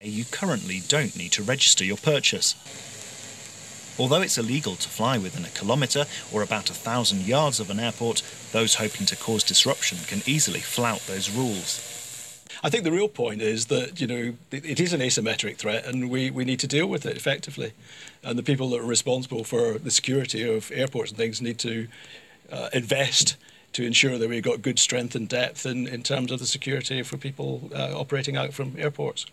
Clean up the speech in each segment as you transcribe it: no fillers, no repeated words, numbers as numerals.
You currently don't need to register your purchase. Although it's illegal to fly within a kilometre or about 1,000 yards of an airport, those hoping to cause disruption can easily flout those rules. I think the real point is that, it is an asymmetric threat and we need to deal with it effectively. And the people that are responsible for the security of airports and things need to invest to ensure that we've got good strength and depth in terms of the security for people operating out from airports.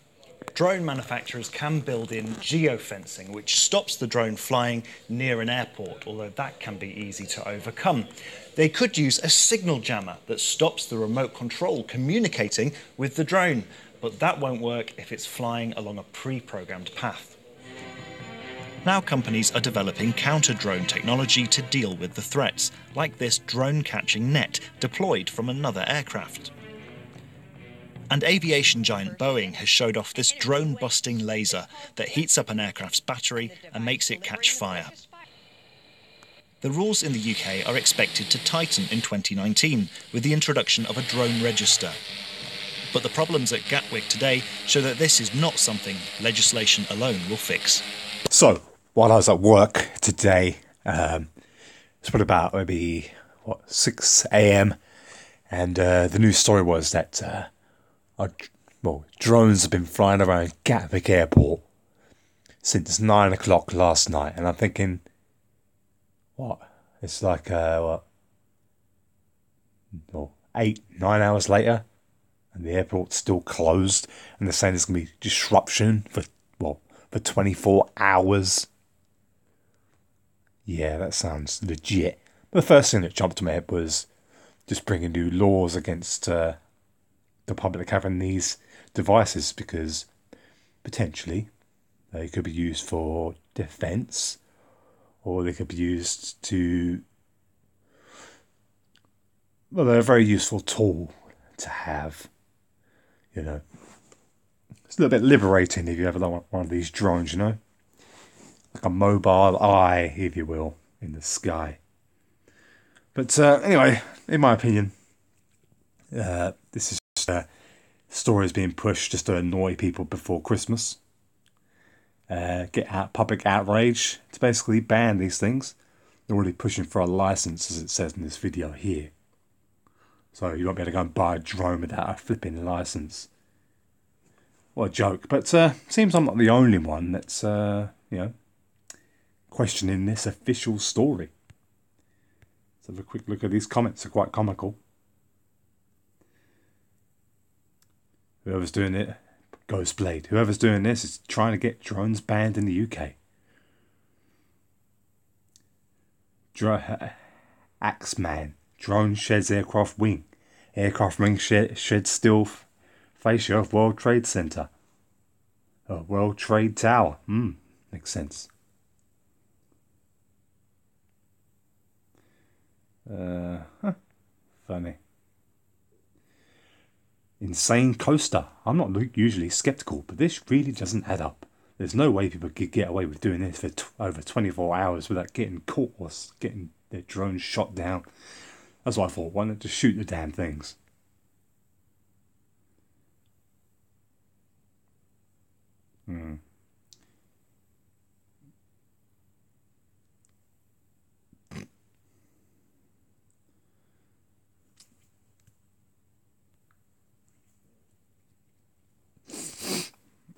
Drone manufacturers can build in geofencing, which stops the drone flying near an airport, although that can be easy to overcome. They could use a signal jammer that stops the remote control communicating with the drone, but that won't work if it's flying along a pre-programmed path. Now companies are developing counter-drone technology to deal with the threats, like this drone-catching net deployed from another aircraft. And aviation giant Boeing has showed off this drone-busting laser that heats up an aircraft's battery and makes it catch fire. The rules in the UK are expected to tighten in 2019 with the introduction of a drone register. But the problems at Gatwick today show that this is not something legislation alone will fix. So, while I was at work today, it's probably about maybe 6 a.m. and the news story was that drones have been flying around Gatwick Airport since 9 o'clock last night, and I'm thinking, what? It's like 8, 9 hours later, and the airport's still closed, and they're saying there's going to be disruption for 24 hours. Yeah, that sounds legit. But the first thing that jumped to my head was just bringing new laws against the public having these devices, because potentially they could be used for defence, or they could be used to... Well, they're a very useful tool to have. It's a little bit liberating if you have one of these drones, like a mobile eye, if you will, in the sky. But anyway, in my opinion, this is just stories being pushed just to annoy people before Christmas. Get out public outrage to basically ban these things. They're already pushing for a license, as it says in this video here. So you won't be able to go and buy a drone without a flipping license. What a joke. But seems I'm not the only one that's, questioning this official story. Let's have a quick look at these comments. They're quite comical. Whoever's doing it, Ghostblade. Whoever's doing this is trying to get drones banned in the UK. Axeman. Drone sheds aircraft wing. Aircraft wing sheds steel fascia of World Trade Center. World Trade Tower. Makes sense. Funny. Insane coaster. I'm not usually skeptical, but this really doesn't add up. There's no way people could get away with doing this for over 24 hours without getting caught or getting their drones shot down. That's what I thought. Why not just shoot the damn things?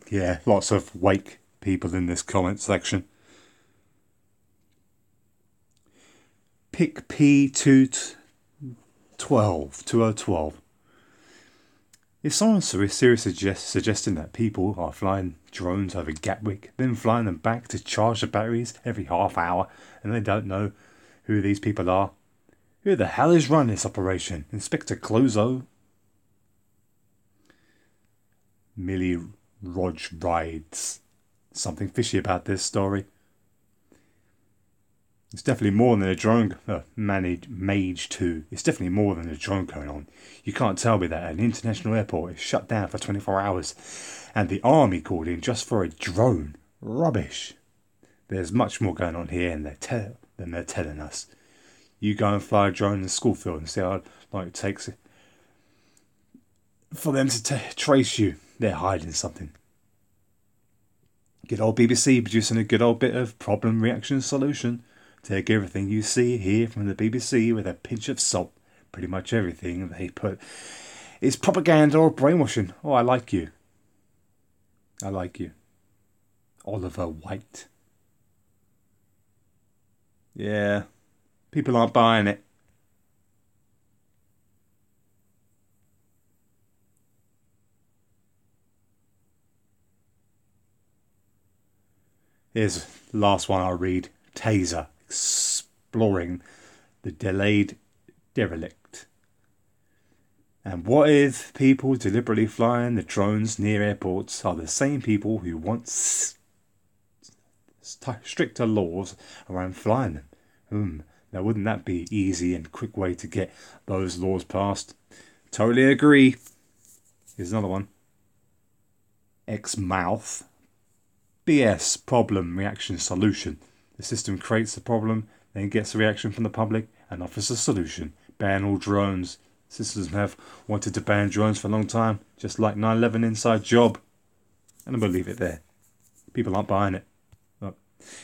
Yeah, lots of wake people in this comment section. Pick P2012. If someone's seriously suggesting that people are flying drones over Gatwick, then flying them back to charge the batteries every half hour, and they don't know who these people are, who the hell is running this operation? Inspector Clouseau? Millie Rog rides. Something fishy about this story. It's definitely more than a drone. Mage 2. It's definitely more than a drone going on. You can't tell me that an international airport is shut down for 24 hours and the army called in just for a drone. Rubbish. There's much more going on here than they're telling us. You go and fly a drone in the school field and see how long it takes for them to trace you. They're hiding something. Good old BBC producing a good old bit of problem, reaction, solution. Take everything you see, hear from the BBC with a pinch of salt. Pretty much everything they put is propaganda or brainwashing. Oh, I like you. I like you. Oliver White. Yeah, people aren't buying it. Here's the last one I'll read. Taser, exploring the delayed derelict. And what if people deliberately flying the drones near airports are the same people who want stricter laws around flying them? Now wouldn't that be easy and quick way to get those laws passed? Totally agree. Here's another one. X-mouth. BS, problem, reaction, solution. The system creates the problem, then gets a reaction from the public and offers a solution. Ban all drones. Systems have wanted to ban drones for a long time, just like 9/11 inside job. And I'm going to leave it there. People aren't buying it. Look.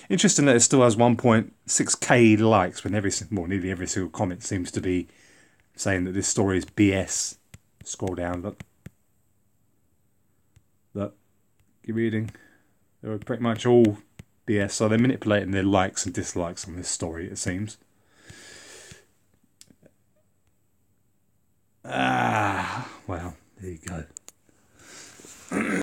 Interesting that it still has 1.6k likes when nearly every single comment seems to be saying that this story is BS. Scroll down, look. Look. Keep reading. They were pretty much all BS, so they're manipulating their likes and dislikes on this story, it seems. Well, there you go.